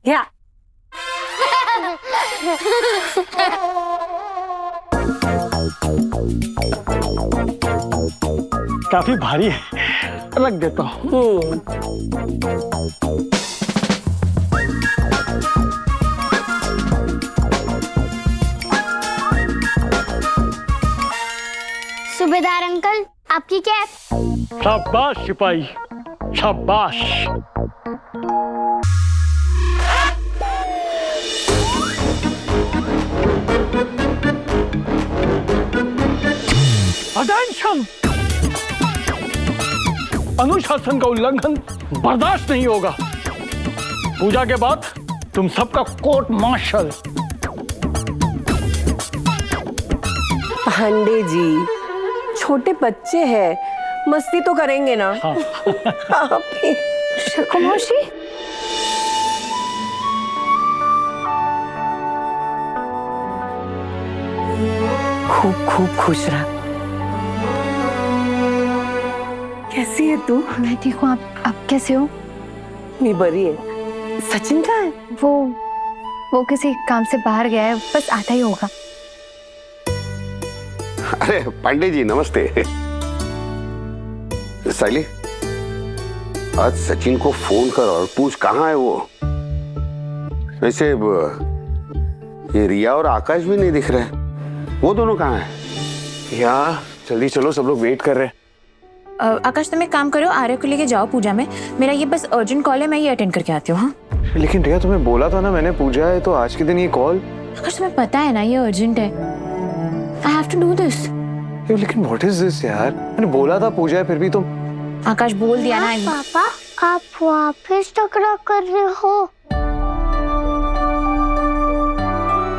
क्या? काफी भारी है, रख देता हूँ। सूबेदार अंकल, आपकी कैप। शाबाश सिपाही, शाबाश। अटेंशन! अनुशासन का उल्लंघन बर्दाश्त नहीं होगा। पूजा के बाद तुम सबका कोर्ट मार्शल। पांडे जी, छोटे बच्चे हैं, मस्ती तो करेंगे ना। हाँ। आप भी। शकु मौसी, खूब खूब खुश रह। कैसी है तू? मैं ठीक हूँ। आप कैसे हो? मैं बरी है। सचिन कहाँ है? वो किसी काम से बाहर गया है, बस आता ही होगा। अरे पांडे जी नमस्ते। साइली, आज सचिन को फोन कर और पूछ कहाँ है वो। वैसे ये रिया और आकाश भी नहीं दिख रहे, वो दोनों कहाँ हैं? यार जल्दी चलो, सब लोग वेट कर रहे हैं। आकाश तुम एक काम करो, आर्य को लेके जाओ पूजा में। मेरा ये बस अर्जेंट कॉल है, मैं ये अटेंड करके आती हूँ। हाँ लेकिन रिया तुम्हें बोला था ना, मैंने पूजा है तो आज के दिन ये कॉल। आकाश तुम्हें पता है ना ये अर्जेंट है। I have to do this. लेकिन व्हाट इज दिस यार, मैंने बोला था पूजा है फिर भी तुम। आकाश बोल दिया ना। पापा, आप वापस टकराव कर रहे हो?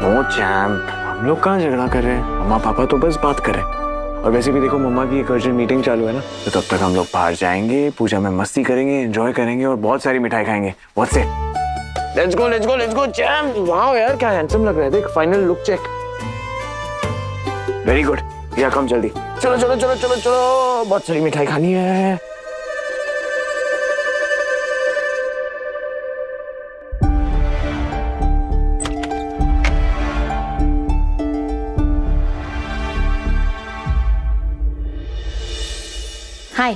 नो चैम्प, हम लोग कहाँ झगड़ा कर रहे हैं, मम्मा पापा तो बस बात कर रहे हैं। और वैसे भी देखो मम्मा की एक अर्जेंट मीटिंग चालू है ना, तो तब तक हम लोग बाहर जाएंगे, पूजा में मस्ती करेंगे, एंजॉय करेंगे और बहुत सारी मिठाई खाएंगे। What's it? Let's go let's go let's go champ. Wow यार क्या हैंडसम लग रहा है, देख final look check. Very good. या कम जल्दी, चलो चलो चलो चलो चलो, बहुत सारी मिठाई खानी है। Hi,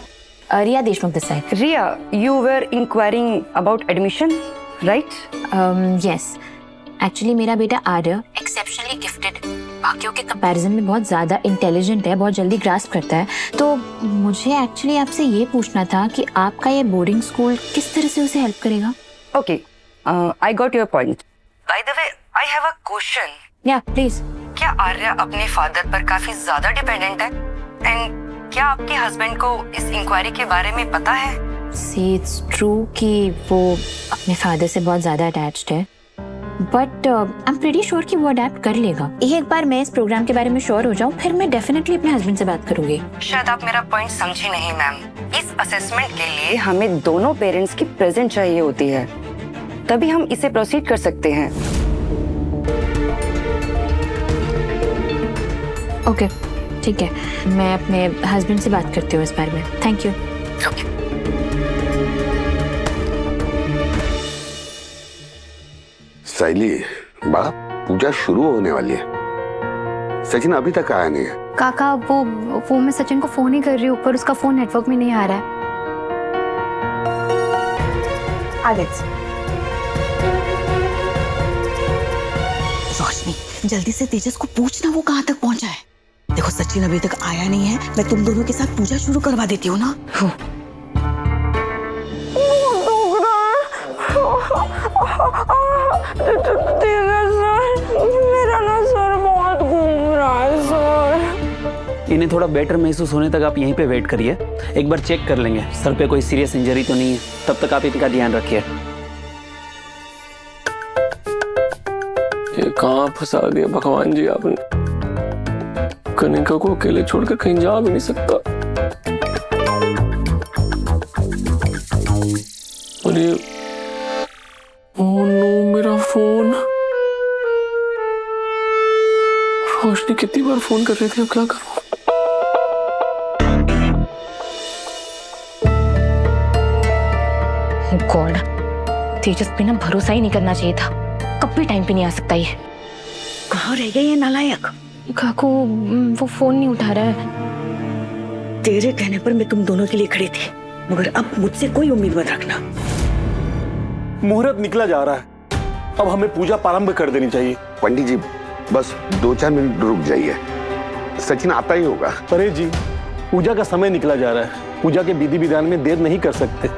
Ria Deshmukh this side. Ria, you were inquiring about admission, right? Yes, actually मेरा बेटा आर्य एक्सेप्शनली गिफ्टेड, बाकियों के कंपैरिजन में बहुत ज़्यादा इंटेलिजेंट है, बहुत जल्दी ग्रास्प करता है। तो मुझे एक्चुअली आपसे ये पूछना था कि आपका ये बोर्डिंग स्कूल किस तरह से उसे हेल्प करेगा? Okay, I got your point. By the way, I have a question. या प्लीज। क्या आर्या अपने फादर पर काफी ज्यादा डिपेंडेंट है? एंड क्या आपके हस्बैंड को इस इंक्वायरी के बारे में पता है? सी इट्स ट्रू कि वो अपने फादर से बहुत ज़्यादा अटैच्ड है, but I am pretty sure कि वो अडेप्ट कर लेगा। एक बार मैं इस प्रोग्राम के बारे में श्योर हो जाऊँ, फिर मैं डेफिनेटली अपने हस्बैंड से बात करूंगी। शायद आप मेरा पॉइंट समझी नहीं मैम। इस असेसमेंट के लिए हमें दोनों पेरेंट्स की प्रेजेंट चाहिए होती है, तभी हम इसे प्रोसीड कर सकते हैं। ओके ठीक है, मैं अपने हस्बैंड से बात करती हूँ इस बारे में। Thank you. साइली, बड़ा पूजा शुरू होने वाली है, सचिन अभी तक आया नहीं है। काका, वो मैं सचिन को फोन ही कर रही हूँ, ऊपर उसका फोन नेटवर्क में नहीं आ रहा है। रोशनी, जल्दी से तेजस को पूछना वो कहाँ तक पहुँचा है। देखो सचिन अभी तक आया नहीं है, मैं तुम दोनों के साथ पूजा शुरू करवा देती हूँ ना। मेरा ना सर बहुत घूम रहा है सर। इन्हें थोड़ा बेटर महसूस होने तक आप यहीं पे वेट करिए, एक बार चेक कर लेंगे सर पे कोई सीरियस इंजरी तो नहीं है, तब तक आप इनका ध्यान रखिए। ये कहाँ फंसा दिया भगवान जी आपने, कनिका को अकेले छोड़कर कहीं जा भी नहीं सकता। और ये ओह नो, मेरा फोन। रोशनी कितनी बार फोन कर रही थी, अब क्या करूं? गॉड, तेजस पे ना भरोसा ही नहीं करना चाहिए था, कभी टाइम पे नहीं आ सकता ये। कहाँ रह गए ये नालायक? काकू वो फोन नहीं उठा रहा है। तेरे कहने पर मैं तुम दोनों के लिए खड़ी थी, मगर अब मुझसे कोई उम्मीद मत रखना। मुहूर्त निकला जा रहा है, अब हमें पूजा प्रारंभ कर देनी चाहिए। पंडित जी बस 2-4 मिनट रुक जाइए, सचिन आता ही होगा। परे जी, पूजा का समय निकला जा रहा है, पूजा के विधि विधान में देर नहीं कर सकते।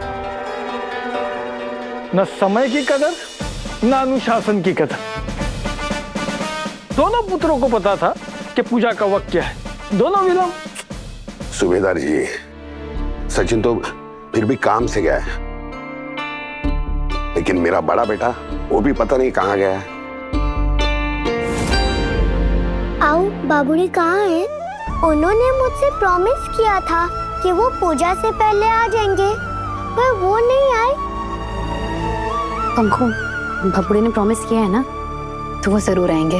न समय की कदर न अनुशासन की कदर। दोनों पुत्रों को पता था कि पूजा का वक्त क्या है, दोनों विलंब। सूबेदार जी, सचिन तो फिर भी काम से गया है, लेकिन मेरा बड़ा बेटा वो भी पता नहीं कहाँ गया है। आओ, बाबूजी कहाँ है? उन्होंने मुझसे प्रॉमिस किया था कि वो पूजा से पहले आ जाएंगे, पर वो नहीं आए। पंखू, बाबूजी ने प्रॉमिस किया है ना, तो वो जरूर आएंगे।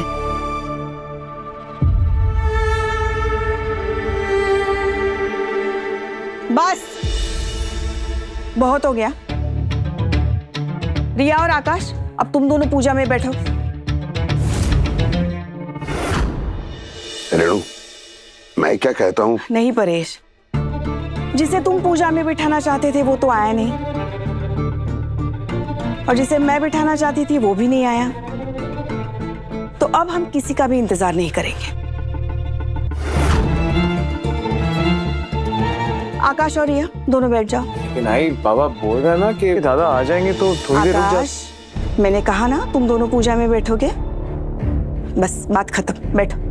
बस बहुत हो गया। रिया और आकाश, अब तुम दोनों पूजा में बैठो। रेणु, मैं क्या कहता हूँ? नहीं परेश, जिसे तुम पूजा में बिठाना चाहते थे वो तो आया नहीं, और जिसे मैं बिठाना चाहती थी वो भी नहीं आया, तो अब हम किसी का भी इंतजार नहीं करेंगे। आकाश और रिया दोनों बैठ जाओ। नहीं, बाबा बोल रहा है ना कि दादा आ जाएंगे तो थोड़ी देर रुक जा। आकाश, मैंने कहा ना तुम दोनों पूजा में बैठोगे, बस बात खत्म, बैठो।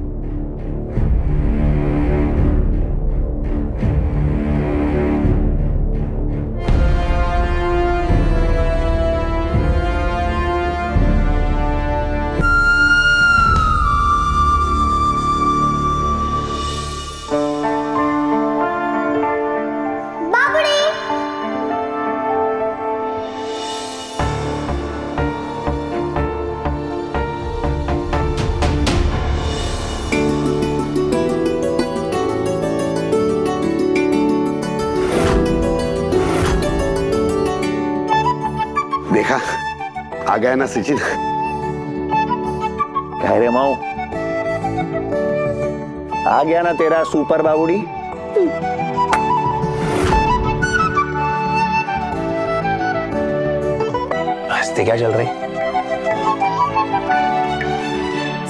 देखा, आ गया ना सचिन। कह रे माऊ, आ गया ना तेरा सुपर बाबूड़ी। हंसते क्या चल रही?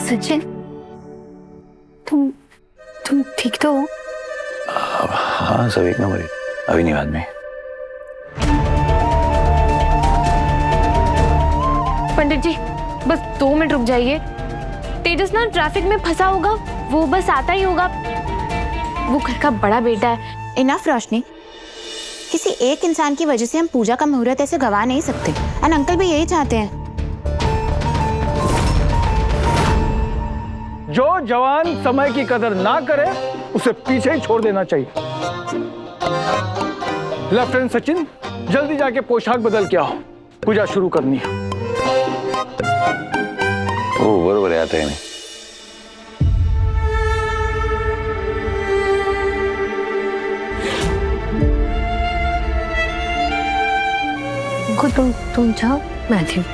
सचिन, तुम ठीक तो हो? हाँ, सब एक नंबर है, अभी नहीं, बाद में। पंडित जी बस 2 मिनट रुक जाइए। तेजस ना ट्रैफिक में फंसा होगा, वो बस आता ही होगा। वो घर का बड़ा बेटा है। इनफ रोशनी, किसी एक इंसान की वजह से हम पूजा का मुहूर्त ऐसे गवा नहीं सकते। एंड अंकल भी यही चाहते हैं। जो जवान समय की कदर ना करे उसे पीछे ही छोड़ देना चाहिए। लेफ्टिनेंट सचिन, जल्दी जाके पोशाक बदल के आओ, पूजा शुरू करनी है। बरोबर आहे, आता नाही। तुम जाओ, मैं आती हूँ।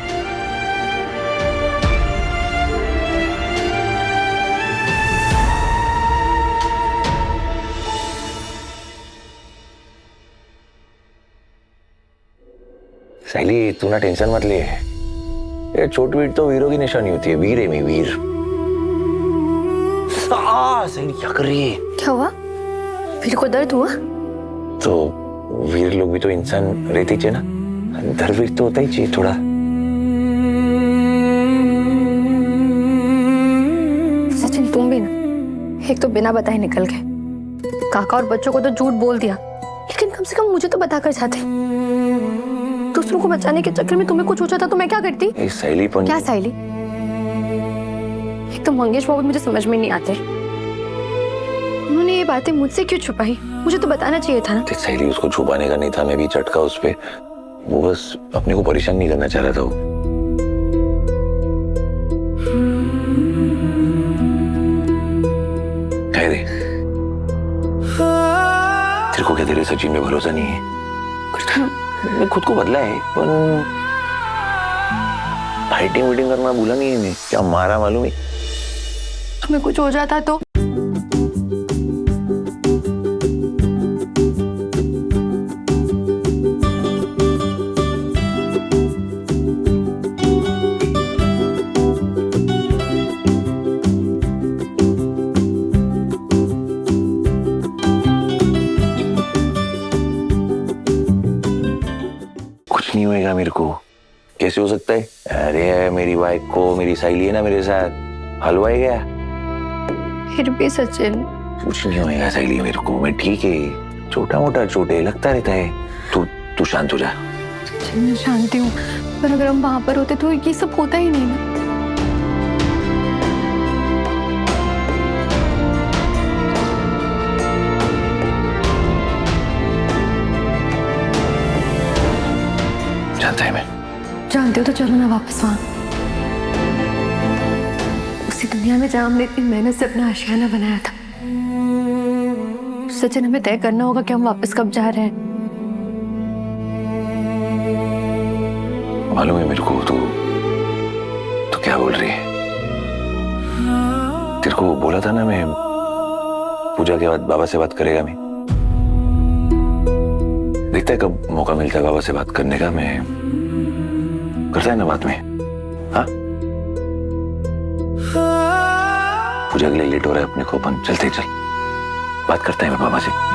सायली, तू ना टेंशन मत ले, ये चोट वीट तो वीरों की निशानी होती है। वीर है मैं, वीर। सायली क्या कर रही है? क्या हुआ? फिर को दर्द हुआ? तो वीर लोग भी तो इंसान रहते चाहिए ना, दर्द भी तो होता ही चाहिए थोड़ा। सचिन, तुम भी ना, एक तो बिना बताए निकल गए, काका और बच्चों को तो झूठ बोल दिया, लेकिन कम से कम मुझे तो बताकर जाते। दूसरों को बचाने के चक्कर में तुम्हें कुछ हो जाता तो मैं क्या करती? सायली क्या सायली? एक तो मंगेश बाबू मुझे समझ में नहीं आते, उन्होंने ये बातें मुझसे क्यों छुपाई? मुझे तो बताना चाहिए था ना। सायली, उसको छुपाने का नहीं था, मैं भी चटका उस पे। वो बस अपने को परेशान नहीं करना चाह रहा था। वो कह दे, तेरे को क्या तेरे सचिन में भरोसा नहीं है? मैं खुद को बदला है, पर फाइटिंग वीटिंग करना भूला नहीं है, क्या मारा मालूम है। तुम्हें कुछ हो जाता तो? कुछ नहीं होएगा मेरे को, कैसे हो सकता है? अरे मेरी वाइफ को मेरी सहेली है ना मेरे साथ, हलवाई गया। फिर भी सचिन, कुछ नहीं होएगा सहेली मेरे को, मैं ठीक है, छोटा मोटा चोटे लगता रहता है। तू शांत हो जा। सचिन मैं शांति हूँ, पर अगर हम वहां पर होते तो ये सब होता ही नहीं ना। जानता है मैं। जानते हो तो चलो ना वापस वहां, उसी दुनिया में जहां हमने इतनी मेहनत से अपना आशियाना बनाया था। सचिन हमें तय करना होगा कि हम वापस कब जा रहे हैं। मालूम है मेरे को, तू क्या बोल रही है? तेरे को बोला था ना मैं पूजा के बाद बाबा से बात करेगा। मैं देखता है कब मौका मिलता है बाबा से बात करने का, मैं करता है ना बात में। हाँ पूजा के लिए लेट हो रहा है अपने को, अपन चलते ही चल बात करते हैं मैं बाबा से।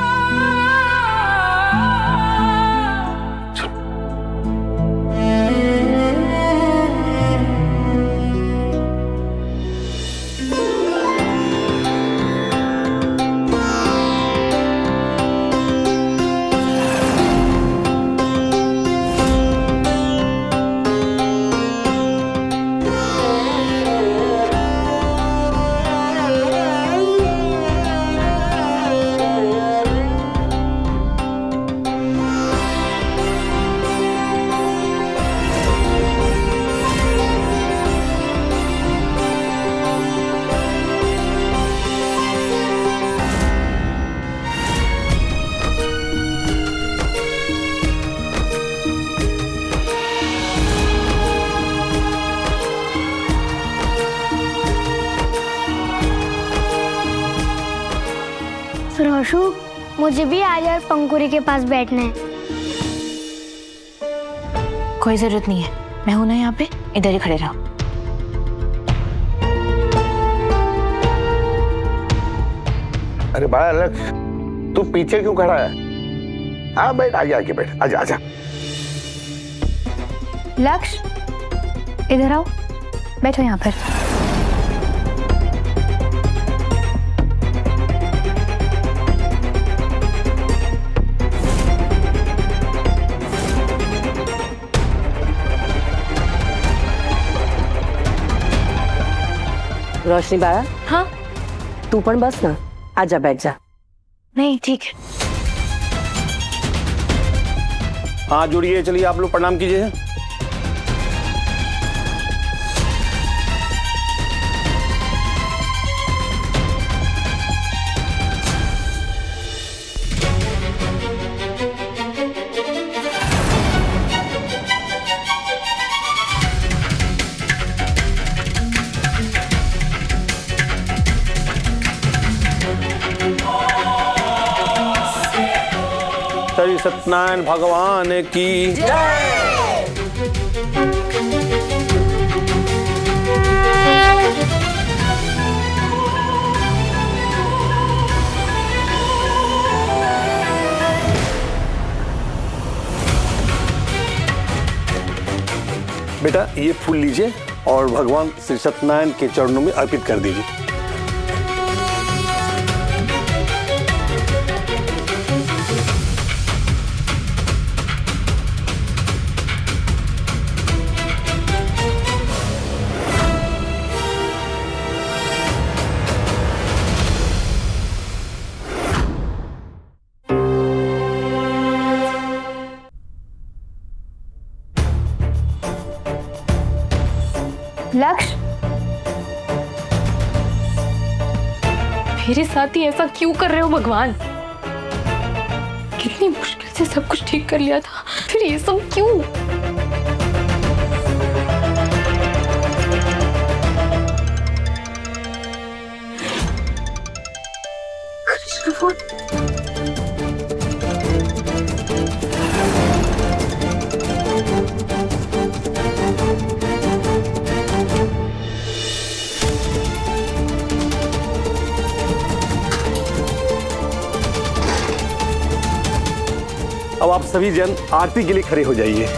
रोशु, मुझे भी आज यार पंकुरी के पास बैठना है। कोई जरूरत नहीं है, मैं हूं ना यहाँ पे, इधर ही खड़े रहो। अरे बड़ा लक्ष्य, तू पीछे क्यों खड़ा है? हाँ बैठ, आगे बैठ, आजा आजा। लक्ष्य इधर आओ, बैठो यहाँ पर। रोशनी बाळा, हाँ तू पण बस ना, आजा बैठ जा। नहीं ठीक है। हाँ जोड़िए, चलिए आप लोग प्रणाम कीजिए। श्री सत्यनारायण भगवान की जय। बेटा ये फूल लीजिए और भगवान श्री सत्यनारायण के चरणों में अर्पित कर दीजिए। लक्ष्य, मेरे साथ ही ऐसा क्यों कर रहे हो भगवान? कितनी मुश्किल से सब कुछ ठीक कर लिया था, फिर ये सब क्यों? सभी जन आरती के लिए खड़े हो जाइए।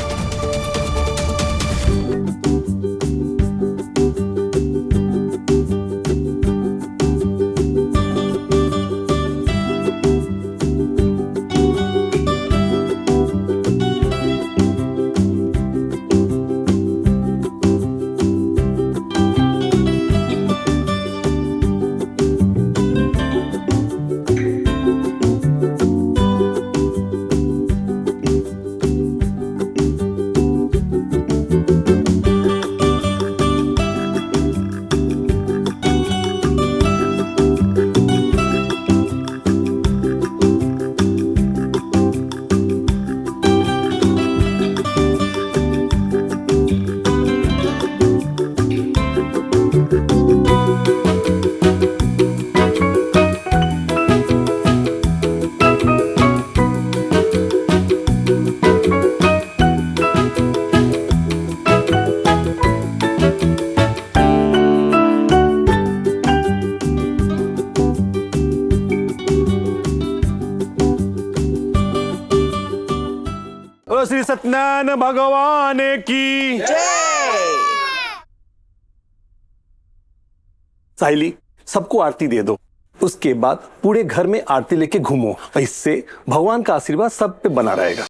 श्री सत्यनारायण भगवान की जय। साहिली, सबको आरती दे दो। उसके बाद पूरे घर में आरती लेके घूमो। इससे भगवान का आशीर्वाद सब पे बना रहेगा।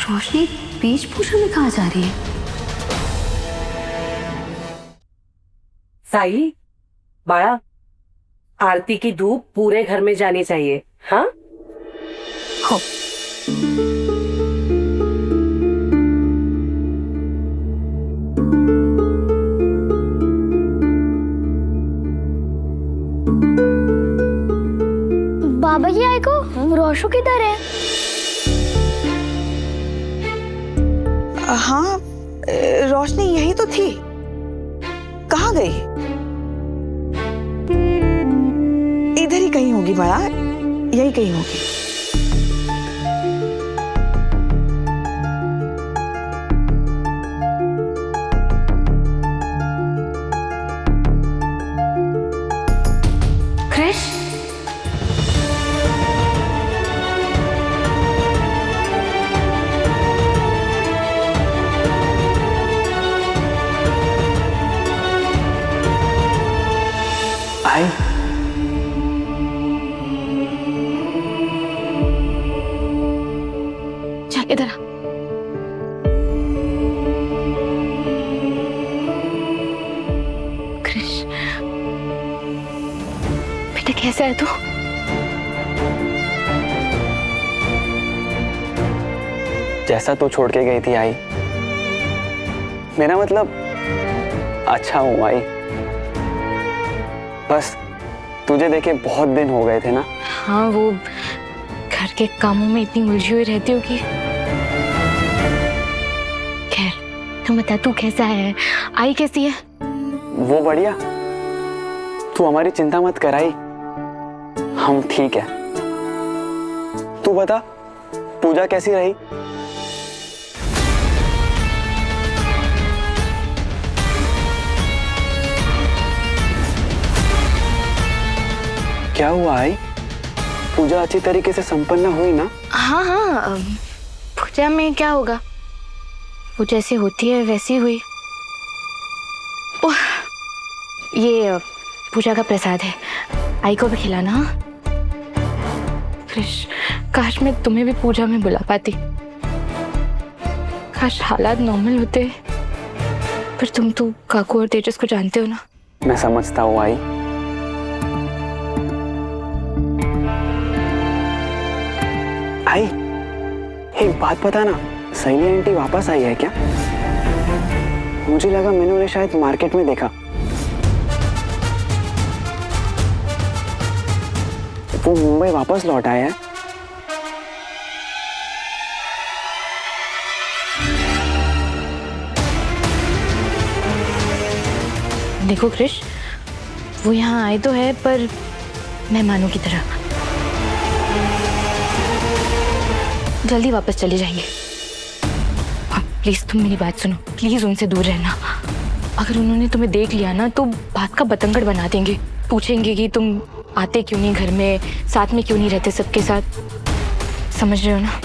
रोशनी बीज पूजा में कहाँ जा रही है? साई, बाळा, आरती की धूप पूरे घर में जानी चाहिए। हाँ हो। बाबा जी आई को रोशो किधर है? हाँ, रोशनी यही तो थी। कहाँ गई? इधर ही कहीं होगी बड़ा, यही कहीं होगी। क्रिश, आई चल इधर आ। क्रिश, बेटा कैसा है तू? जैसा तू छोड़ के गई थी आई, मेरा मतलब अच्छा हूँ आई। बस तुझे देखे बहुत दिन हो गए थे ना। हाँ, वो घर के कामों में इतनी उलझी हुई रहती हो कि। खैर, तुम बता तू कैसा है? आई कैसी है? वो बढ़िया, तू हमारी चिंता मत कराई, हम ठीक है। तू बता पूजा कैसी रही? क्या हुआ आई? पूजा अच्छी तरीके से संपन्न हुई ना? हाँ हाँ, पूजा में क्या होगा, वो जैसी होती है वैसी हुई। ओह, ये पूजा का प्रसाद है, आई को भी खिलाना। हाँ क्रिश, काश मैं तुम्हें भी पूजा में बुला पाती, काश हालात नॉर्मल होते। पर तुम तो काकू और तेजस को जानते हो ना, मैं समझता हूँ आई। आई, एक बात पता ना, सहेली आंटी वापस आई है क्या? मुझे लगा मैंने उन्हें शायद मार्केट में देखा। वो मुंबई वापस लौट आए हैं। देखो क्रिश, वो यहाँ आए तो है पर मेहमानों की तरह। जल्दी वापस चले जाएंगे। प्लीज तुम मेरी बात सुनो, प्लीज उनसे दूर रहना। अगर उन्होंने तुम्हें देख लिया ना तो बात का बतंगड़ बना देंगे, पूछेंगे कि तुम आते क्यों नहीं घर में, साथ में क्यों नहीं रहते सबके साथ। समझ रहे हो ना?